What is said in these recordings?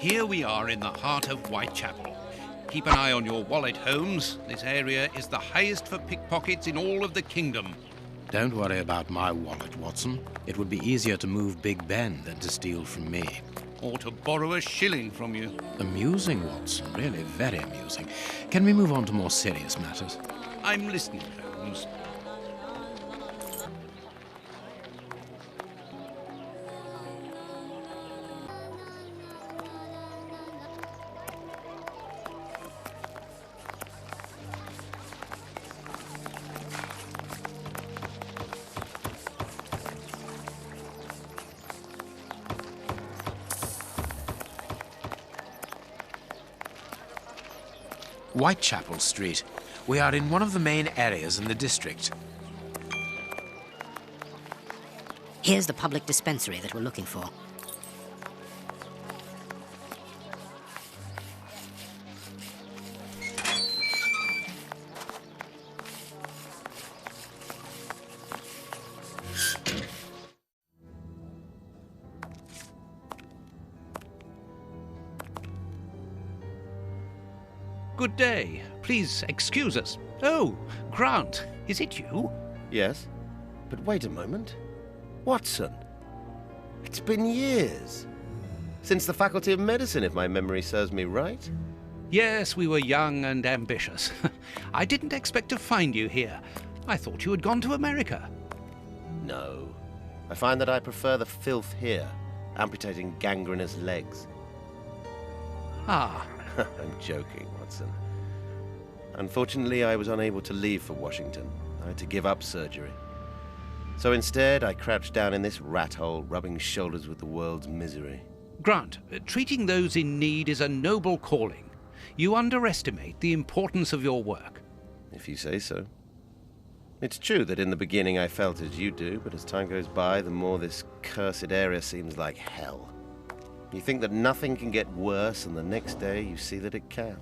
Here we are in the heart of Whitechapel. Keep an eye on your wallet, Holmes. This area is the highest for pickpockets in all of the kingdom. Don't worry about my wallet, Watson. It would be easier to move Big Ben than to steal from me. Or to borrow a shilling from you. Amusing, Watson. Really very amusing. Can we move on to more serious matters? I'm listening, Holmes. Whitechapel Street. We are in one of the main areas in the district. Here's the public dispensary that we're looking for. Good day. Please excuse us. Oh, Grant, is it you? Yes, but wait a moment. Watson, it's been years. Since the Faculty of Medicine, if my memory serves me right. Yes, we were young and ambitious. I didn't expect to find you here. I thought you had gone to America. No. I find that I prefer the filth here, amputating gangrenous legs. Ah. I'm joking, Watson. Unfortunately, I was unable to leave for Washington. I had to give up surgery. So instead, I crouched down in this rat hole, rubbing shoulders with the world's misery. Grant, treating those in need is a noble calling. You underestimate the importance of your work. If you say so. It's true that in the beginning I felt as you do, but as time goes by, the more this cursed area seems like hell. You think that nothing can get worse, and the next day you see that it can.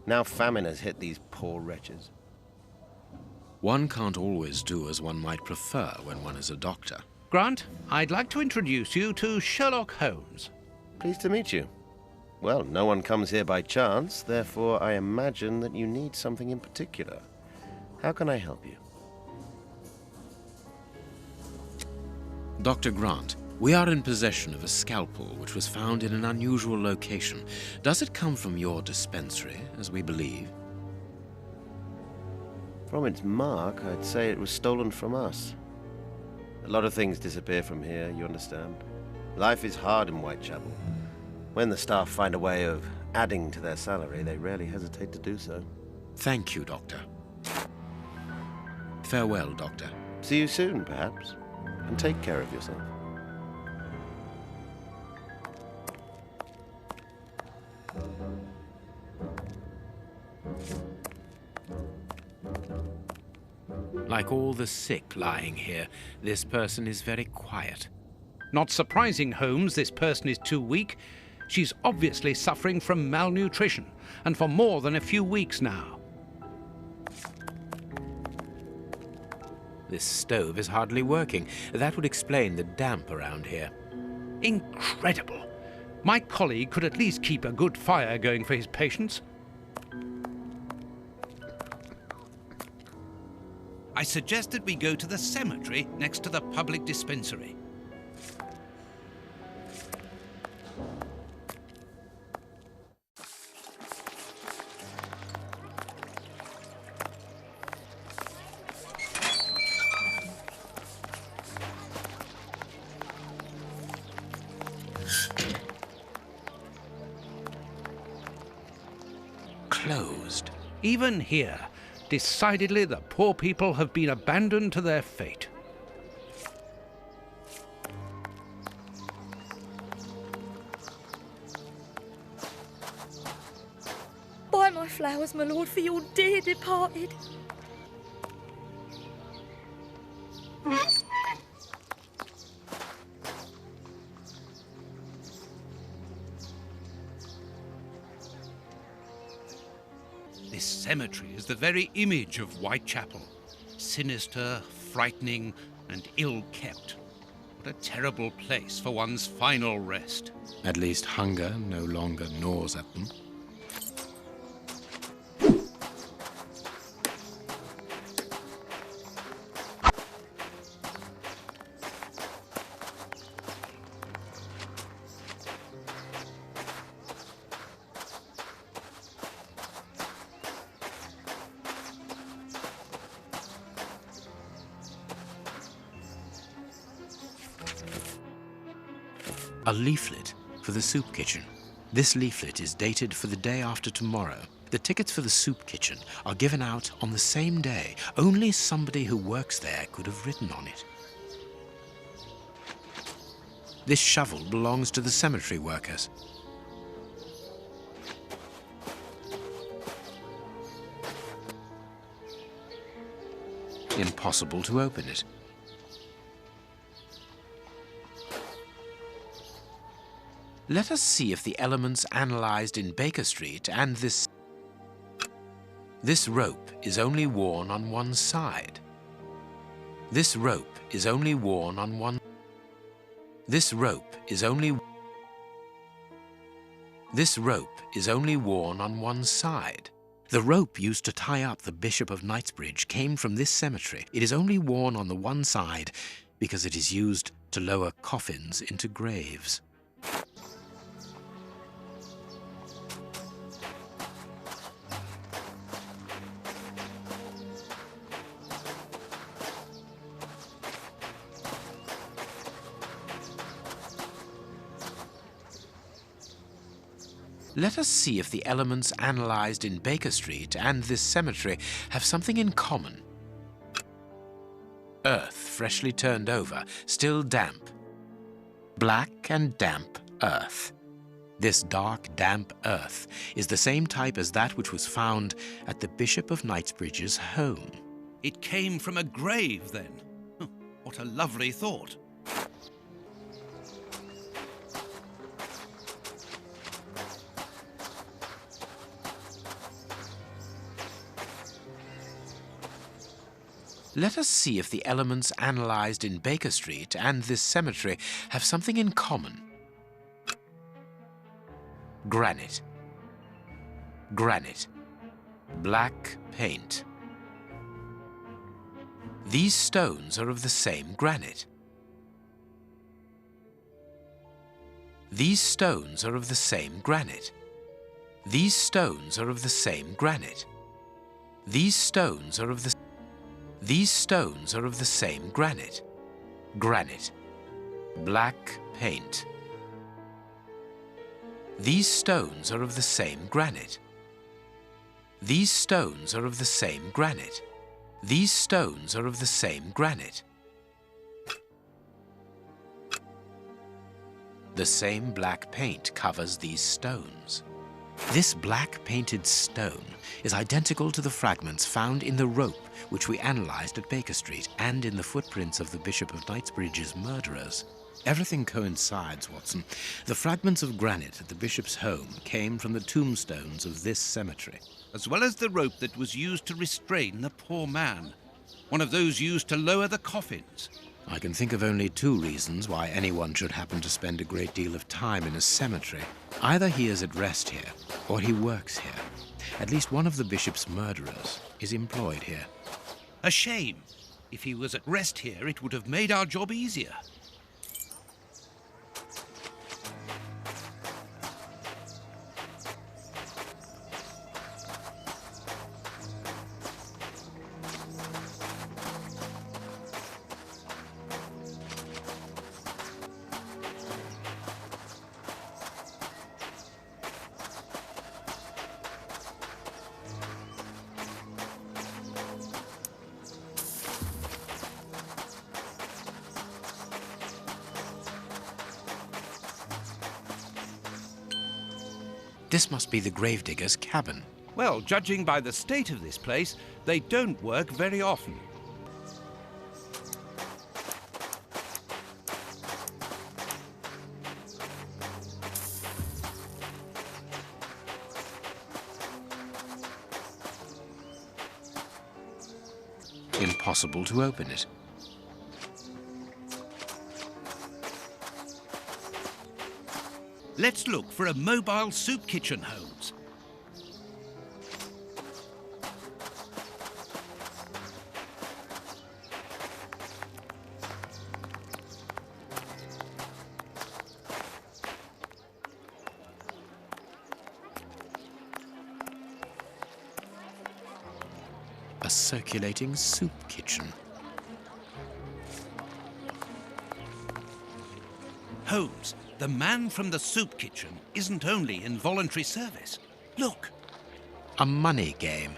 Now famine has hit these poor wretches. One can't always do as one might prefer when one is a doctor. Grant, I'd like to introduce you to Sherlock Holmes. Pleased to meet you. Well, no one comes here by chance, therefore I imagine that you need something in particular. How can I help you? Dr. Grant, we are in possession of a scalpel which was found in an unusual location. Does it come from your dispensary, as we believe? From its mark, I'd say it was stolen from us. A lot of things disappear from here, you understand. Life is hard in Whitechapel. When the staff find a way of adding to their salary, they rarely hesitate to do so. Thank you, Doctor. Farewell, Doctor. See you soon, perhaps, and take care of yourself. Like all the sick lying here, this person is very quiet. Not surprising, Holmes, this person is too weak. She's obviously suffering from malnutrition, and for more than a few weeks now. This stove is hardly working. That would explain the damp around here. Incredible. My colleague could at least keep a good fire going for his patients. I suggest that we go to the cemetery next to the public dispensary. Closed. Even here, decidedly the poor people have been abandoned to their fate. Buy my flowers, my lord, for your dear departed. This cemetery is the very image of Whitechapel. Sinister, frightening, and ill-kept. What a terrible place for one's final rest. At least hunger no longer gnaws at them. A leaflet for the soup kitchen. This leaflet is dated for the day after tomorrow. The tickets for the soup kitchen are given out on the same day. Only somebody who works there could have written on it. This shovel belongs to the cemetery workers. Impossible to open it. Let us see if the elements analyzed in Baker Street and this rope is only worn on one side. This rope is only worn on one. This rope is only worn on one side. The rope used to tie up the Bishop of Knightsbridge came from this cemetery. It is only worn on the one side because it is used to lower coffins into graves. Let us see if the elements analyzed in Baker Street and this cemetery have something in common. Earth freshly turned over, still damp. Black and damp earth. This dark, damp earth is the same type as that which was found at the Bishop of Knightsbridge's home. It came from a grave, then. What a lovely thought. Let us see if the elements analyzed in Baker Street and this cemetery have something in common. Granite. Granite. Black paint. These stones are of the same granite. These stones are of the same granite. These stones are of the same granite. These stones are of the same granite. Granite. Black paint. These stones are of the same granite. These stones are of the same granite. These stones are of the same granite. The same black paint covers these stones. This black painted stone is identical to the fragments found in the rope which we analyzed at Baker Street and in the footprints of the Bishop of Knightsbridge's murderers. Everything coincides, Watson. The fragments of granite at the bishop's home came from the tombstones of this cemetery. As well as the rope that was used to restrain the poor man. One of those used to lower the coffins. I can think of only two reasons why anyone should happen to spend a great deal of time in a cemetery. Either he is at rest here, or he works here. At least one of the bishop's murderers is employed here. A shame. If he was at rest here, it would have made our job easier. This must be the gravedigger's cabin. Well, judging by the state of this place, they don't work very often. Impossible to open it. Let's look for a mobile soup kitchen, Holmes. A circulating soup kitchen. Holmes, the man from the soup kitchen isn't only in voluntary service. Look. A money game.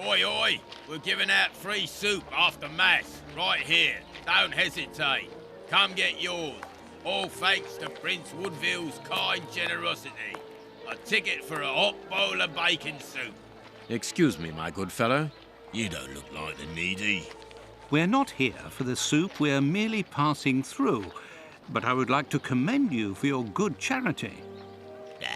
Oi, oi! We're giving out free soup after Mass, right here. Don't hesitate. Come get yours. All thanks to Prince Woodville's kind generosity. A ticket for a hot bowl of bacon soup. Excuse me, my good fellow. You don't look like the needy. We're not here for the soup, we're merely passing through. But I would like to commend you for your good charity. Nah,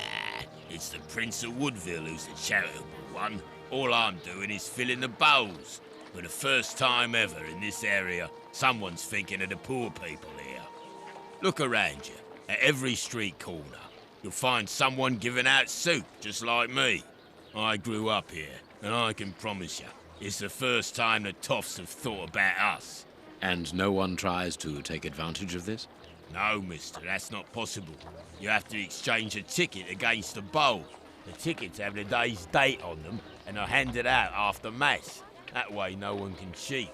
it's the Prince of Woodville who's the charitable one. All I'm doing is filling the bowls. For the first time ever in this area, someone's thinking of the poor people here. Look around you. At every street corner, you'll find someone giving out soup, just like me. I grew up here, and I can promise you, it's the first time the toffs have thought about us. And no one tries to take advantage of this? No, mister, that's not possible. You have to exchange a ticket against a bowl. The tickets have the day's date on them, and are handed out after Mass. That way no one can cheat.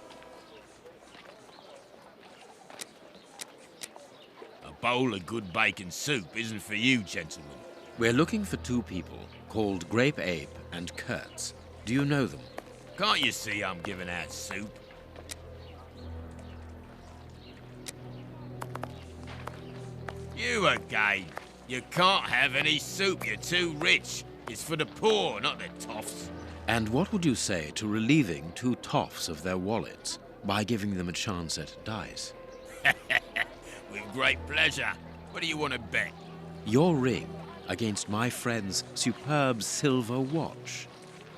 A bowl of good bacon soup isn't for you, gentlemen. We're looking for two people called Grape Ape and Kurtz. Do you know them? Can't you see I'm giving out soup? You again. You can't have any soup, you're too rich. It's for the poor, not the toffs. And what would you say to relieving two toffs of their wallets by giving them a chance at dice? With great pleasure. What do you want to bet? Your ring against my friend's superb silver watch.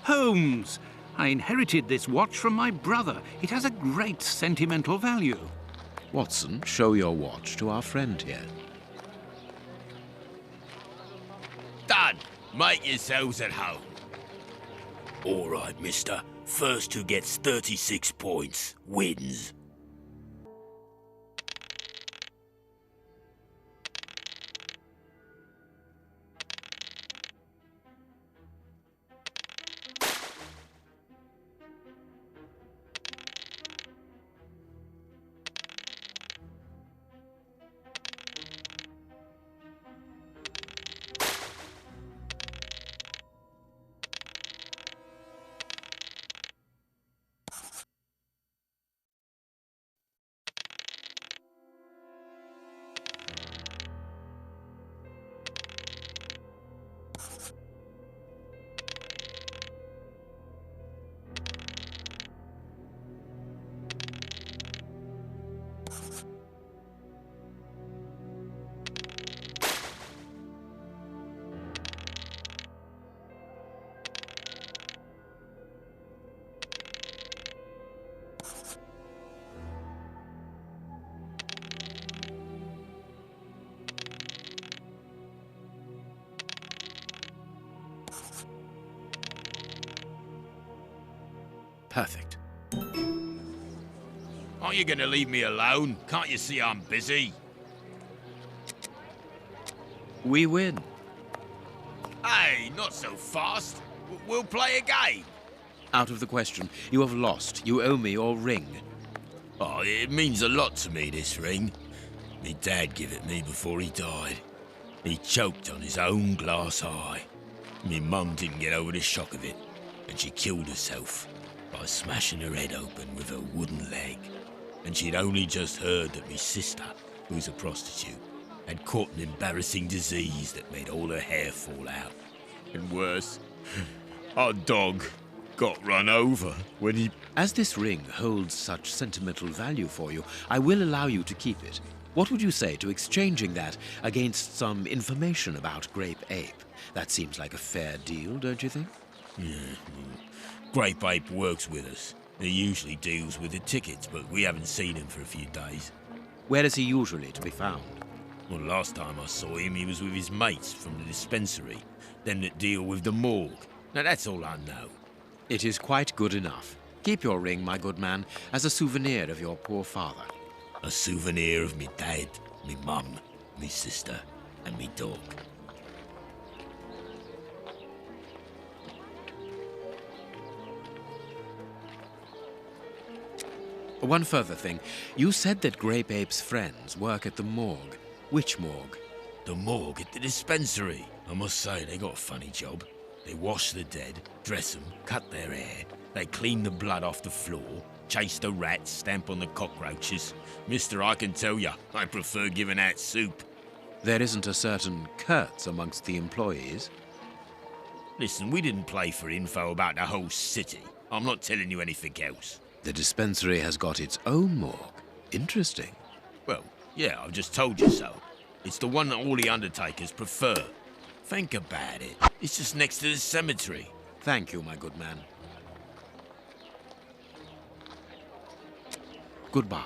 Holmes! I inherited this watch from my brother. It has a great sentimental value. Watson, show your watch to our friend here. Done! Make yourselves at home. All right, mister. First who gets 36 points wins. Perfect. Aren't you gonna leave me alone? Can't you see I'm busy? We win. Hey, not so fast. We'll play a game. Out of the question. You have lost. You owe me your ring. Oh, it means a lot to me, this ring. Me dad gave it me before he died. He choked on his own glass eye. Me mum didn't get over the shock of it, and she killed herself by smashing her head open with her wooden leg. And she'd only just heard that me sister, who's a prostitute, had caught an embarrassing disease that made all her hair fall out. And worse, our dog got run over when he... As this ring holds such sentimental value for you, I will allow you to keep it. What would you say to exchanging that against some information about Grape Ape? That seems like a fair deal, don't you think? Yeah. Grape Ape works with us. He usually deals with the tickets, but we haven't seen him for a few days. Where is he usually to be found? Well, last time I saw him, he was with his mates from the dispensary, them that deal with the morgue. Now, that's all I know. It is quite good enough. Keep your ring, my good man, as a souvenir of your poor father. A souvenir of me dad, me mum, me sister, and me dog. One further thing. You said that Grape Ape's friends work at the morgue. Which morgue? The morgue at the dispensary. I must say, they got a funny job. They wash the dead, dress them, cut their hair. They clean the blood off the floor, chase the rats, stamp on the cockroaches. Mister, I can tell ya, I prefer giving out soup. There isn't a certain Kurtz amongst the employees. Listen, we didn't play for info about the whole city. I'm not telling you anything else. The dispensary has got its own morgue. Interesting. Well, yeah, I've just told you so. It's the one that all the undertakers prefer. Think about it. It's just next to the cemetery. Thank you, my good man. Goodbye.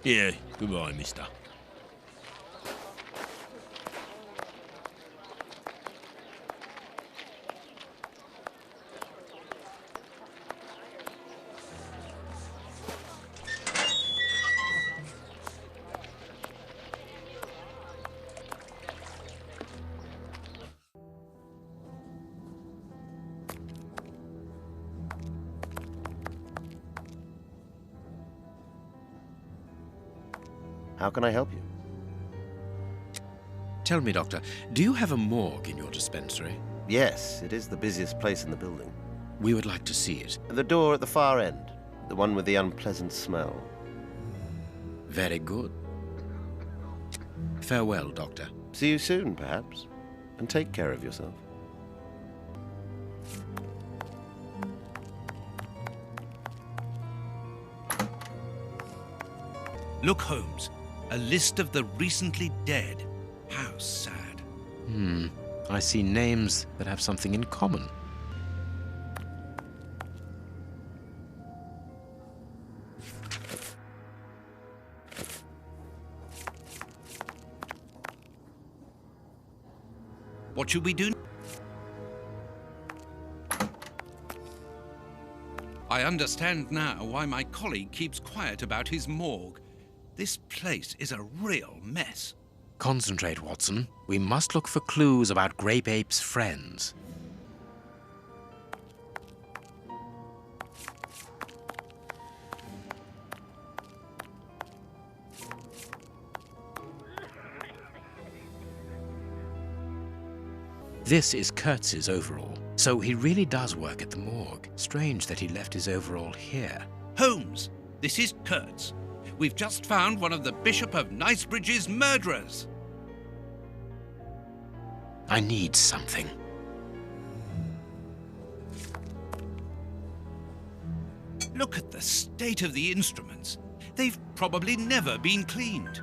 Yeah, goodbye, mister. How can I help you? Tell me, Doctor, do you have a morgue in your dispensary? Yes, it is the busiest place in the building. We would like to see it. The door at the far end, the one with the unpleasant smell. Very good. Farewell, Doctor. See you soon, perhaps. And take care of yourself. Look, Holmes. A list of the recently dead. How sad. I see names that have something in common. What should we do? I understand now why my colleague keeps quiet about his morgue. This place is a real mess. Concentrate, Watson. We must look for clues about Grape Ape's friends. This is Kurtz's overall, so he really does work at the morgue. Strange that he left his overall here. Holmes, this is Kurtz. We've just found one of the Bishop of Nicebridge's murderers. I need something. Look at the state of the instruments. They've probably never been cleaned.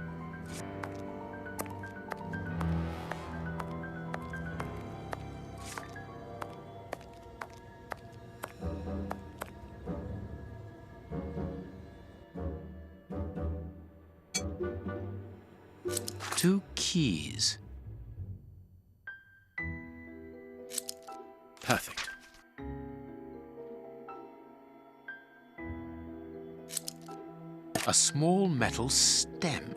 Two keys. Perfect. A small metal stem.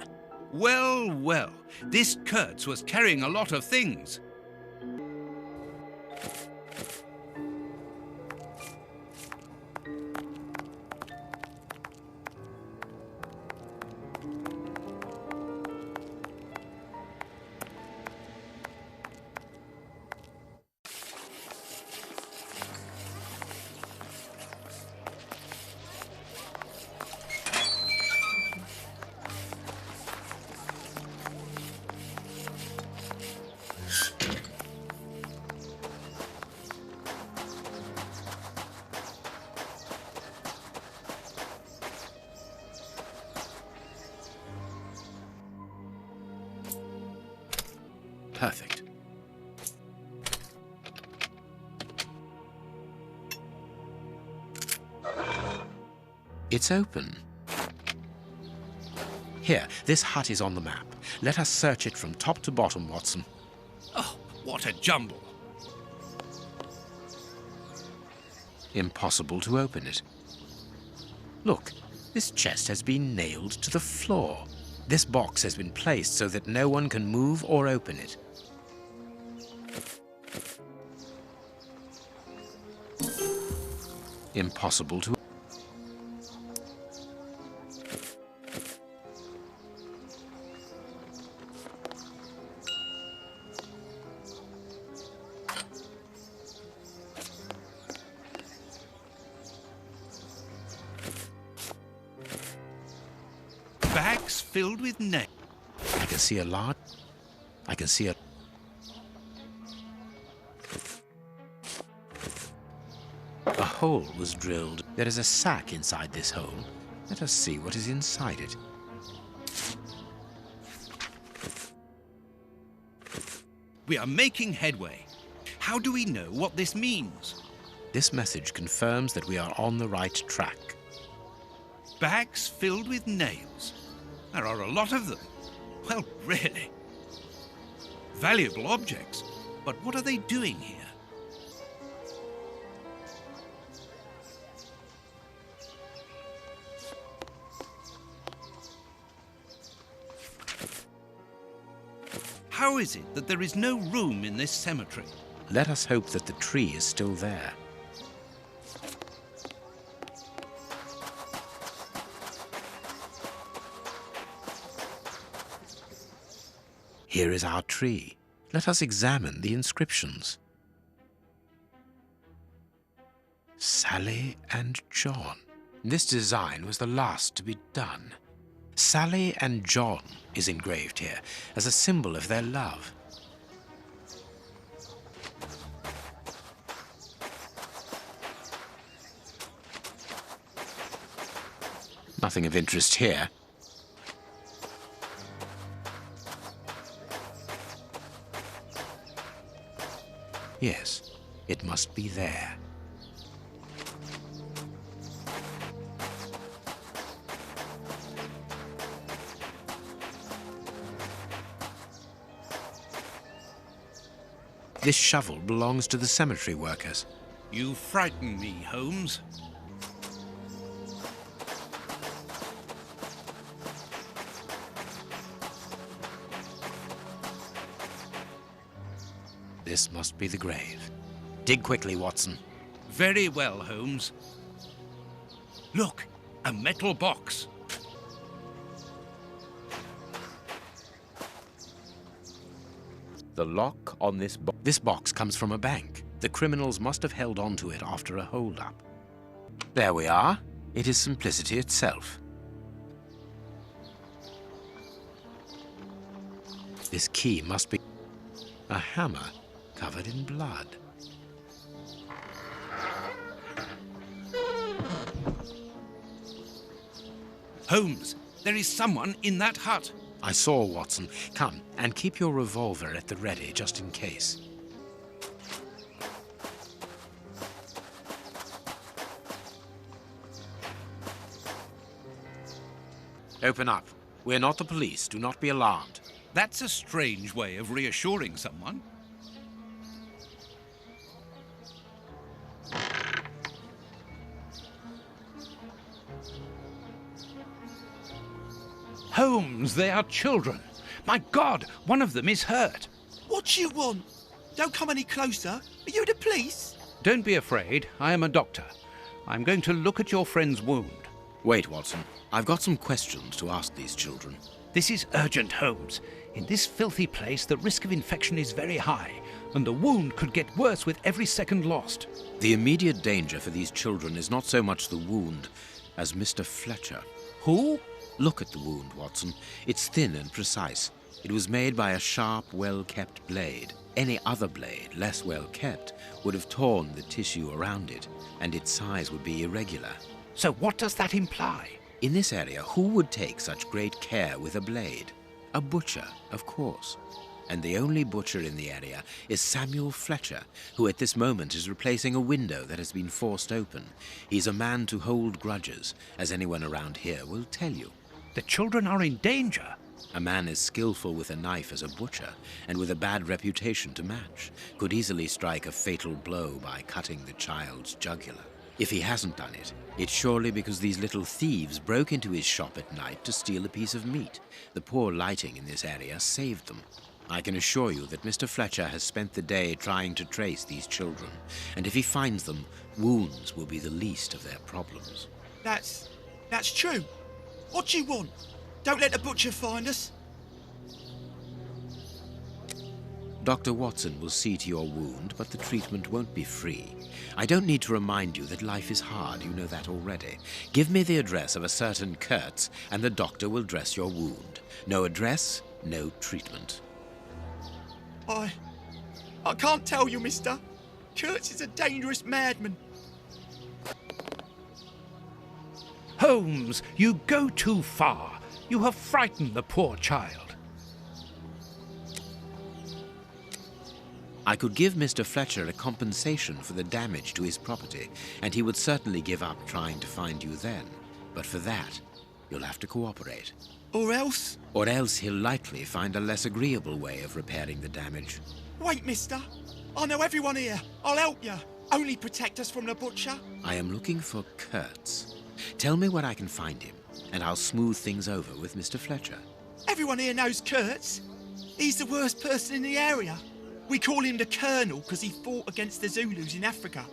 Well, well, this Kurtz was carrying a lot of things. Perfect. It's open. Here, this hut is on the map. Let us search it from top to bottom, Watson. Oh, what a jumble. Impossible to open it. Look, this chest has been nailed to the floor. This box has been placed so that no one can move or open it. Impossible to... Bags filled with nails. I can see a large... I can see a... A hole was drilled. There is a sack inside this hole. Let us see what is inside it. We are making headway. How do we know what this means? This message confirms that we are on the right track. Bags filled with nails. There are a lot of them. Well, really. Valuable objects. But what are they doing here? How is it that there is no room in this cemetery? Let us hope that the tree is still there. Here is our tree. Let us examine the inscriptions. Sally and John. This design was the last to be done. Sally and John is engraved here as a symbol of their love. Nothing of interest here. Yes, it must be there. This shovel belongs to the cemetery workers. You frighten me, Holmes. This must be the grave. Dig quickly, Watson. Very well, Holmes. Look, a metal box. The lock on this box. This box comes from a bank. The criminals must have held on to it after a hold-up. There we are. It is simplicity itself. This key must be a hammer covered in blood. Holmes, there is someone in that hut. I saw, Watson. Come, and keep your revolver at the ready, just in case. Open up. We're not the police. Do not be alarmed. That's a strange way of reassuring someone. Holmes, they are children. My God, one of them is hurt. What you want? Don't come any closer. Are you the police? Don't be afraid. I am a doctor. I'm going to look at your friend's wound. Wait, Watson. I've got some questions to ask these children. This is urgent, Holmes. In this filthy place, the risk of infection is very high, and the wound could get worse with every second lost. The immediate danger for these children is not so much the wound as Mr. Fletcher. Who? Look at the wound, Watson. It's thin and precise. It was made by a sharp, well-kept blade. Any other blade, less well-kept, would have torn the tissue around it, and its size would be irregular. So what does that imply? In this area, who would take such great care with a blade? A butcher, of course. And the only butcher in the area is Samuel Fletcher, who at this moment is replacing a window that has been forced open. He's a man to hold grudges, as anyone around here will tell you. The children are in danger. A man as skillful with a knife as a butcher, and with a bad reputation to match, could easily strike a fatal blow by cutting the child's jugular. If he hasn't done it, it's surely because these little thieves broke into his shop at night to steal a piece of meat. The poor lighting in this area saved them. I can assure you that Mr. Fletcher has spent the day trying to trace these children, and if he finds them, wounds will be the least of their problems. That's true. What do you want? Don't let the butcher find us. Dr. Watson will see to your wound, but the treatment won't be free. I don't need to remind you that life is hard, you know that already. Give me the address of a certain Kurtz, and the doctor will dress your wound. No address, no treatment. I can't tell you, mister. Kurtz is a dangerous madman. Holmes, you go too far. You have frightened the poor child. I could give Mr. Fletcher a compensation for the damage to his property, and he would certainly give up trying to find you then. But for that, you'll have to cooperate. Or else? Or else he'll likely find a less agreeable way of repairing the damage. Wait, mister. I know everyone here. I'll help you. Only protect us from the butcher. I am looking for Kurtz. Tell me where I can find him, and I'll smooth things over with Mr. Fletcher. Everyone here knows Kurtz. He's the worst person in the area. We call him the Colonel because he fought against the Zulus in Africa.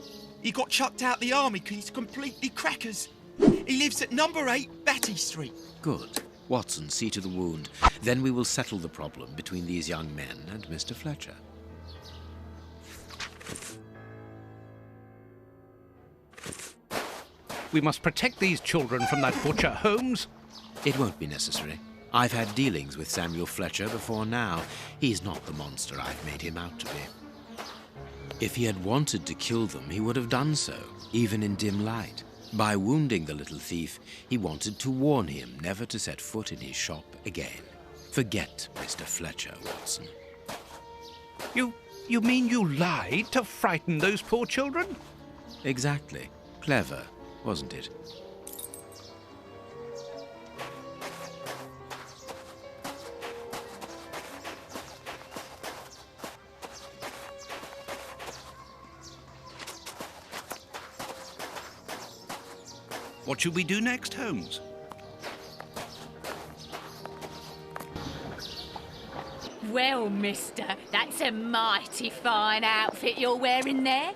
He got chucked out the army because he's completely crackers. He lives at number 8 Batty Street. Good. Watson, see to the wound. Then we will settle the problem between these young men and Mr. Fletcher. We must protect these children from that butcher, Holmes. It won't be necessary. I've had dealings with Samuel Fletcher before now. He's not the monster I've made him out to be. If he had wanted to kill them, he would have done so, even in dim light. By wounding the little thief, he wanted to warn him never to set foot in his shop again. Forget Mr. Fletcher, Watson. You mean you lied to frighten those poor children? Exactly. Clever, wasn't it? What should we do next, Holmes? Well, mister, that's a mighty fine outfit you're wearing there.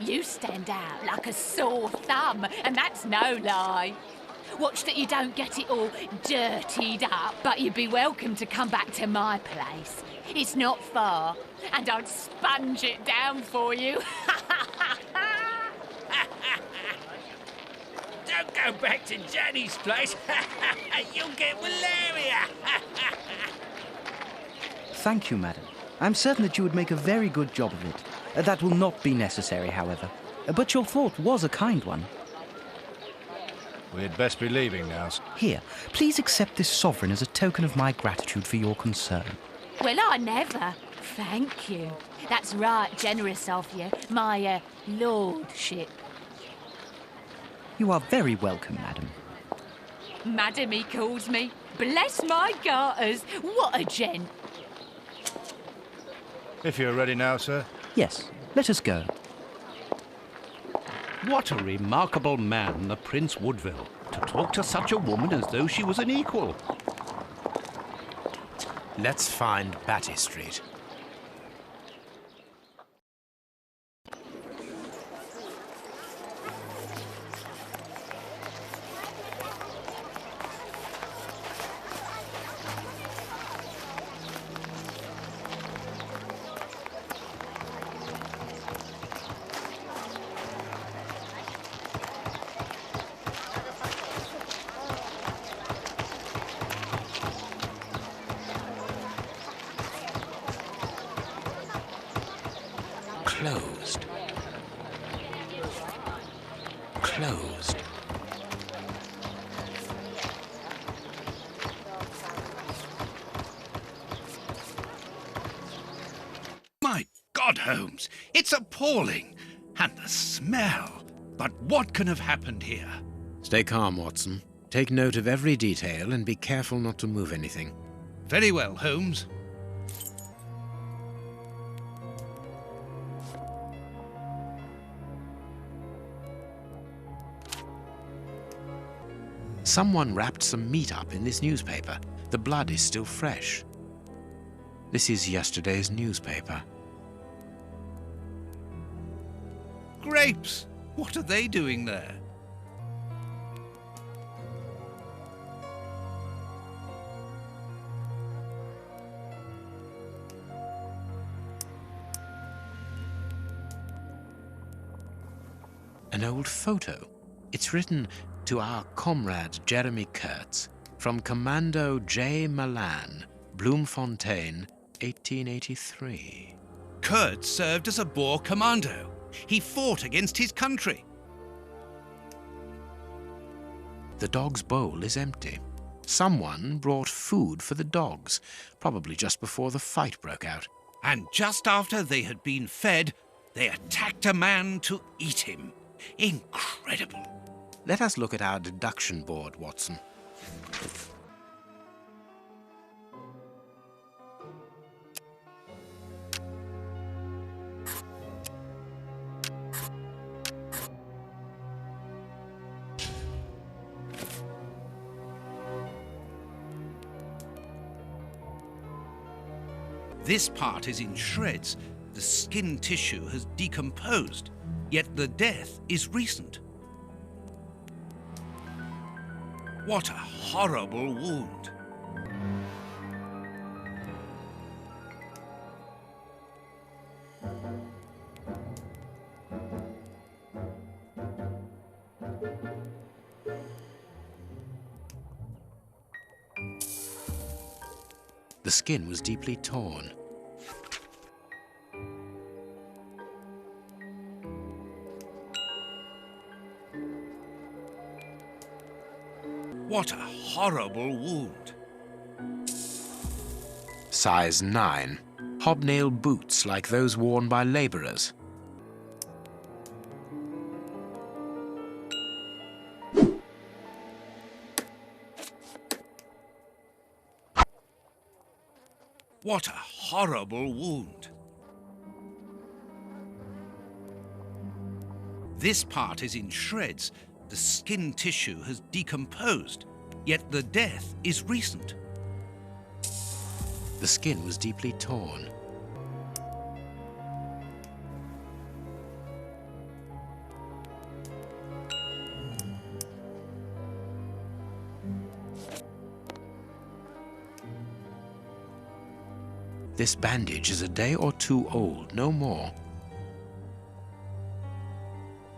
You stand out like a sore thumb, and that's no lie. Watch that you don't get it all dirtied up, but you'd be welcome to come back to my place. It's not far, and I'd sponge it down for you. Don't go back to Johnny's place. You'll get malaria. Thank you, madam. I'm certain that you would make a very good job of it. That will not be necessary, however. But your thought was a kind one. We'd best be leaving now. Here, please accept this sovereign as a token of my gratitude for your concern. Well, I never. Thank you. That's right generous of you, my lordship. You are very welcome, madam. Madam, he calls me. Bless my garters. What a gent. If you're ready now, sir. Yes, let us go. What a remarkable man, the Prince Woodville, to talk to such a woman as though she was an equal. Let's find Batty Street. Closed. Closed. My God, Holmes, it's appalling. And the smell. But what can have happened here? Stay calm, Watson. Take note of every detail and be careful not to move anything. Very well, Holmes. Someone wrapped some meat up in this newspaper. The blood is still fresh. This is yesterday's newspaper. Grapes! What are they doing there? An old photo. It's written to our comrade Jeremy Kurtz from Commando J. Malan, Bloemfontein, 1883. Kurtz served as a Boer commando. He fought against his country. The dog's bowl is empty. Someone brought food for the dogs, probably just before the fight broke out. And just after they had been fed, they attacked a man to eat him. Incredible. Let us look at our deduction board, Watson. This part is in shreds. The skin tissue has decomposed, yet the death is recent. What a horrible wound. The skin was deeply torn. What a horrible wound. Size 9. Hobnail boots like those worn by labourers. What a horrible wound. This part is in shreds. The skin tissue has decomposed, yet the death is recent. The skin was deeply torn. This bandage is a day or two old, no more.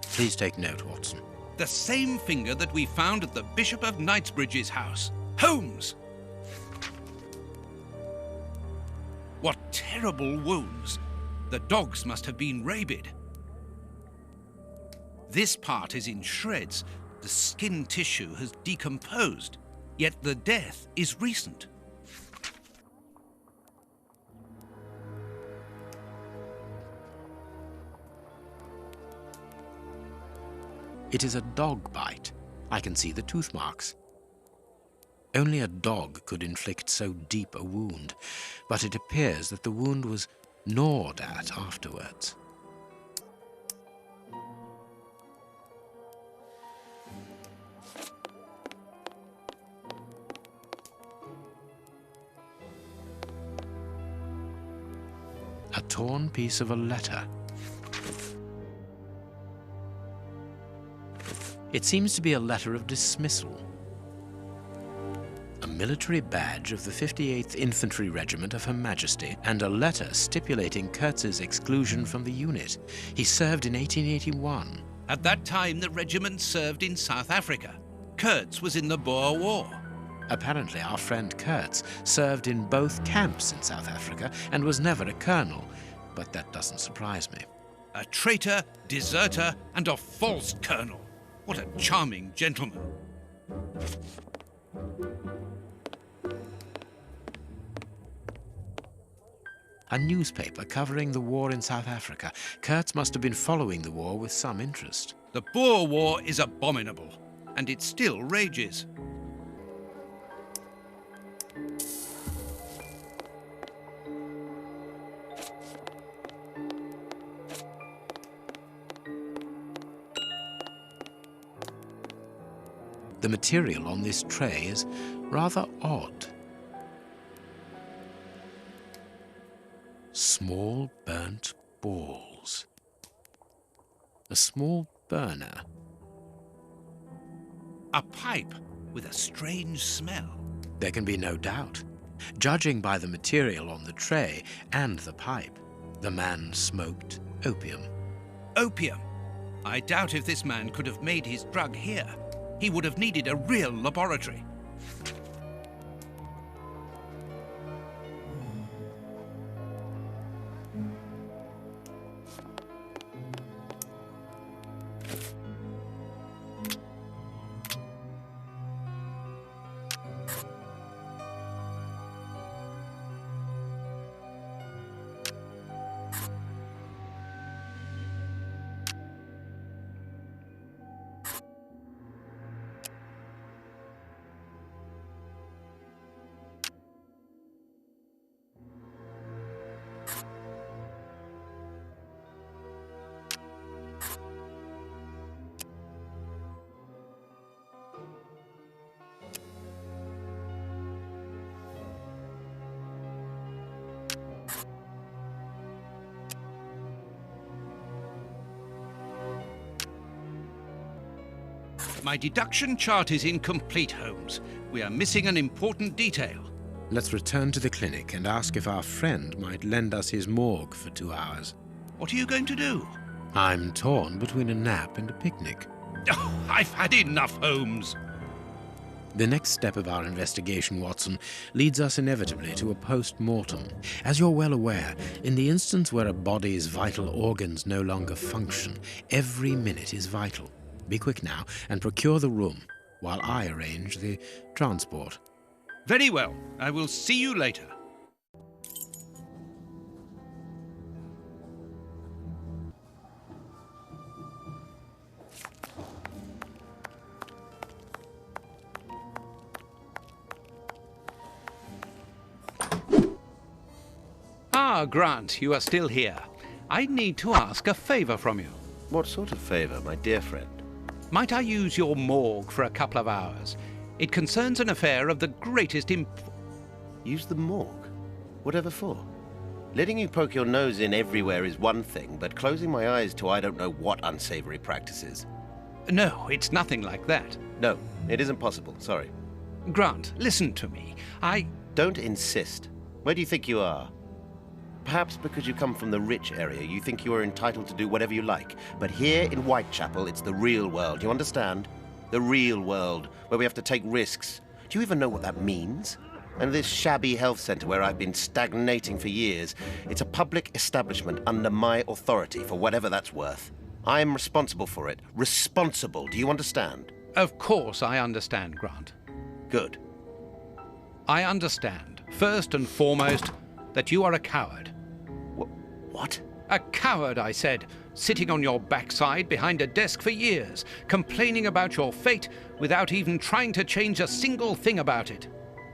Please take note, Watson. The same finger that we found at the Bishop of Knightsbridge's house. Holmes! What terrible wounds. The dogs must have been rabid. This part is in shreds. The skin tissue has decomposed, yet the death is recent. It is a dog bite. I can see the tooth marks. Only a dog could inflict so deep a wound, but it appears that the wound was gnawed at afterwards. A torn piece of a letter. It seems to be a letter of dismissal. A military badge of the 58th Infantry Regiment of Her Majesty, and a letter stipulating Kurtz's exclusion from the unit. He served in 1881. At that time, the regiment served in South Africa. Kurtz was in the Boer War. Apparently, our friend Kurtz served in both camps in South Africa and was never a colonel, but that doesn't surprise me. A traitor, deserter, and a false colonel. What a charming gentleman. A newspaper covering the war in South Africa. Kurtz must have been following the war with some interest. The Boer War is abominable, and it still rages. The material on this tray is rather odd. Small burnt balls. A small burner. A pipe with a strange smell. There can be no doubt. Judging by the material on the tray and the pipe, the man smoked opium. Opium? I doubt if this man could have made his drug here. He would have needed a real laboratory. My deduction chart is incomplete, Holmes. We are missing an important detail. Let's return to the clinic and ask if our friend might lend us his morgue for 2 hours. What are you going to do? I'm torn between a nap and a picnic. Oh, I've had enough, Holmes. The next step of our investigation, Watson, leads us inevitably to a post-mortem. As you're well aware, in the instance where a body's vital organs no longer function, every minute is vital. Be quick now and procure the room while I arrange the transport. Very well. I will see you later. Ah, Grant, you are still here. I need to ask a favor from you. What sort of favor, my dear friend? Might I use your morgue for a couple of hours? It concerns an affair of the greatest Use the morgue? Whatever for? Letting you poke your nose in everywhere is one thing, but closing my eyes to I don't know what unsavory practices. No, it's nothing like that. No, it isn't possible, sorry. Grant, listen to me. Don't insist. Where do you think you are? Perhaps because you come from the rich area, you think you are entitled to do whatever you like. But here in Whitechapel, it's the real world, you understand? The real world, where we have to take risks. Do you even know what that means? And this shabby health centre where I've been stagnating for years, it's a public establishment under my authority, for whatever that's worth. I am responsible for it. Responsible, do you understand? Of course I understand, Grant. Good. I understand, first and foremost, that you are a coward. What? A coward, I said, sitting on your backside behind a desk for years, complaining about your fate without even trying to change a single thing about it.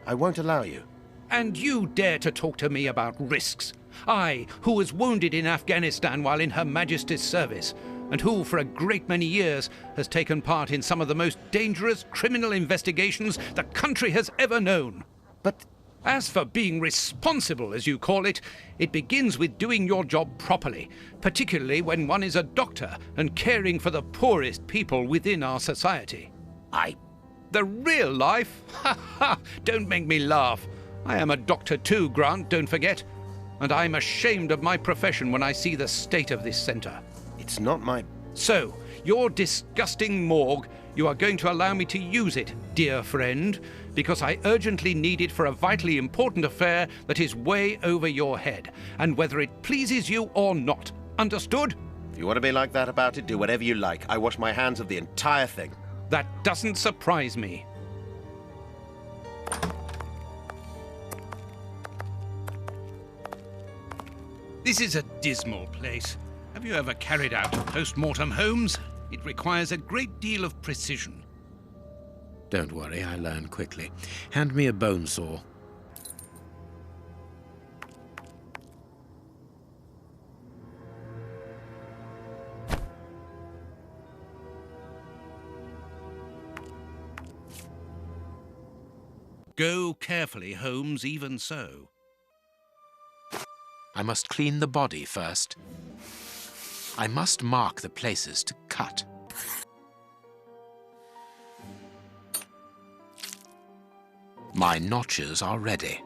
I won't allow you. And you dare to talk to me about risks? I, who was wounded in Afghanistan while in Her Majesty's service, and who, for a great many years, has taken part in some of the most dangerous criminal investigations the country has ever known. But as for being responsible, as you call it, it begins with doing your job properly, particularly when one is a doctor and caring for the poorest people within our society. The real life? Ha ha! Don't make me laugh. I am a doctor too, Grant, don't forget. And I'm ashamed of my profession when I see the state of this centre. It's not my... So, your disgusting morgue, you are going to allow me to use it, dear friend, because I urgently need it for a vitally important affair that is way over your head, and whether it pleases you or not. Understood? If you want to be like that about it, do whatever you like. I wash my hands of the entire thing. That doesn't surprise me. This is a dismal place. Have you ever carried out a post-mortem, Holmes? It requires a great deal of precision. Don't worry, I learn quickly. Hand me a bone saw. Go carefully, Holmes, even so. I must clean the body first. I must mark the places to cut. My notches are ready.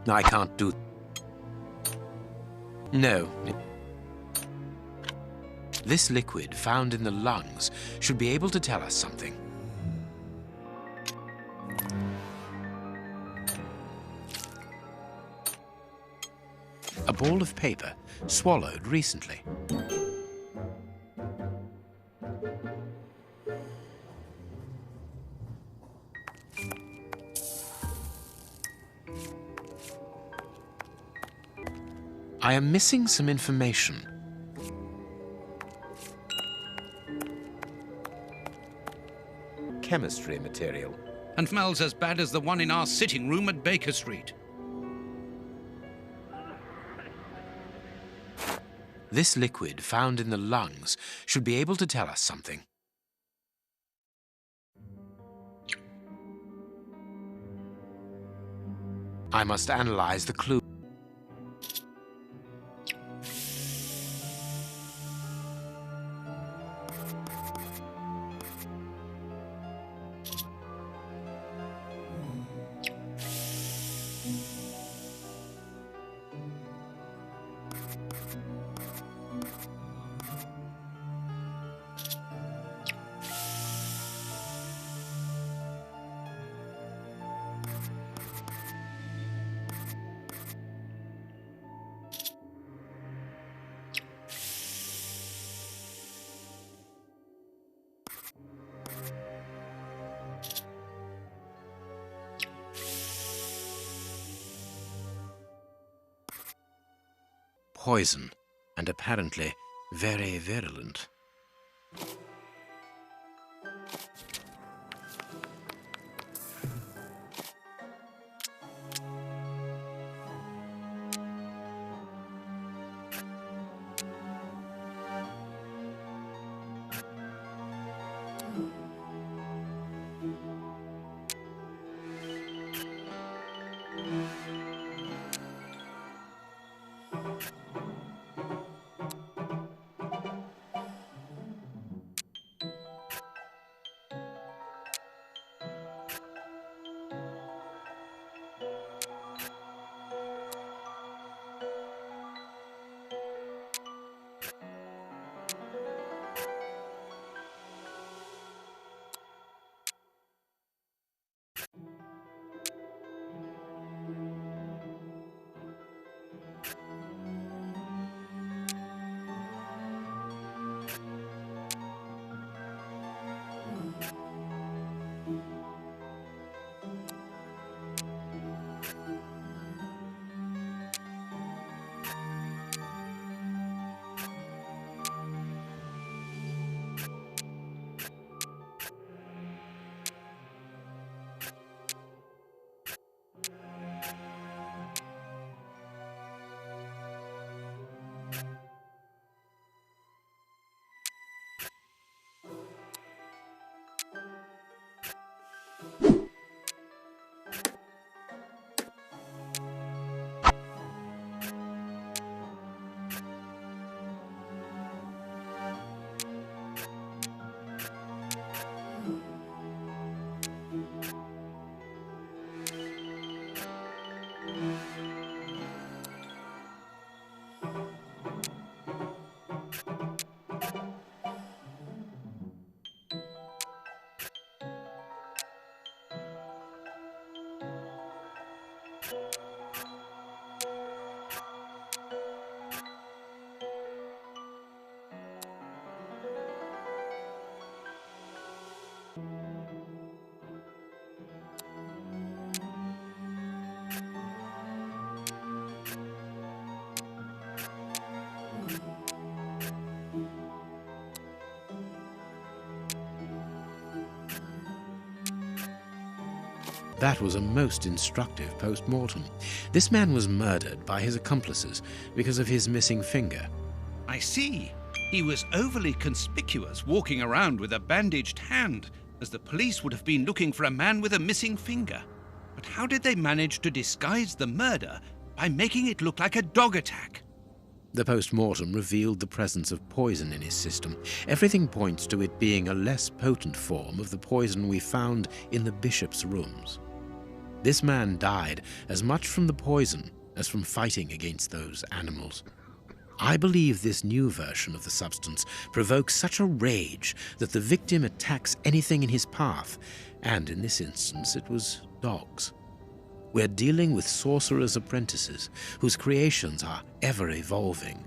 I can't do... No. This liquid found in the lungs should be able to tell us something. A ball of paper swallowed recently. I am missing some information. Chemistry material. And smells as bad as the one in our sitting room at Baker Street. This liquid found in the lungs should be able to tell us something. I must analyze the clue. Poison, and apparently very virulent. That was a most instructive post-mortem. This man was murdered by his accomplices because of his missing finger. I see. He was overly conspicuous walking around with a bandaged hand, as the police would have been looking for a man with a missing finger. But how did they manage to disguise the murder by making it look like a dog attack? The post-mortem revealed the presence of poison in his system. Everything points to it being a less potent form of the poison we found in the bishop's rooms. This man died as much from the poison as from fighting against those animals. I believe this new version of the substance provokes such a rage that the victim attacks anything in his path, and in this instance it was dogs. We're dealing with sorcerers' apprentices whose creations are ever-evolving.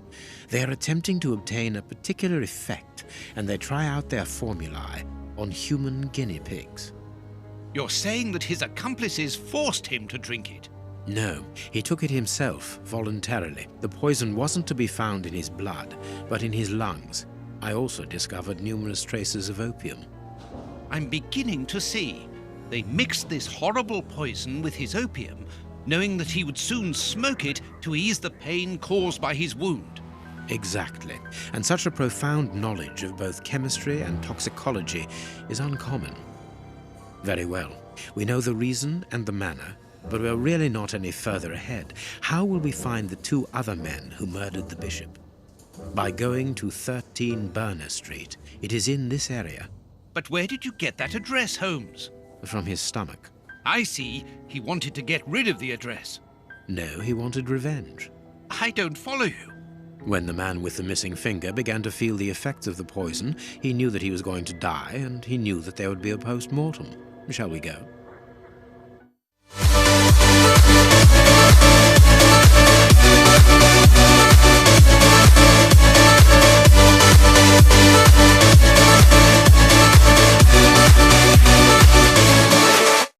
They are attempting to obtain a particular effect, and they try out their formulae on human guinea pigs. You're saying that his accomplices forced him to drink it? No, he took it himself, voluntarily. The poison wasn't to be found in his blood, but in his lungs. I also discovered numerous traces of opium. I'm beginning to see. They mixed this horrible poison with his opium, knowing that he would soon smoke it to ease the pain caused by his wound. Exactly. And such a profound knowledge of both chemistry and toxicology is uncommon. Very well. We know the reason and the manner, but we're really not any further ahead. How will we find the two other men who murdered the bishop? By going to 13 Burner Street. It is in this area. But where did you get that address, Holmes? From his stomach. I see. He wanted to get rid of the address. No, he wanted revenge. I don't follow you. When the man with the missing finger began to feel the effects of the poison, he knew that he was going to die, and he knew that there would be a post-mortem. Shall we go?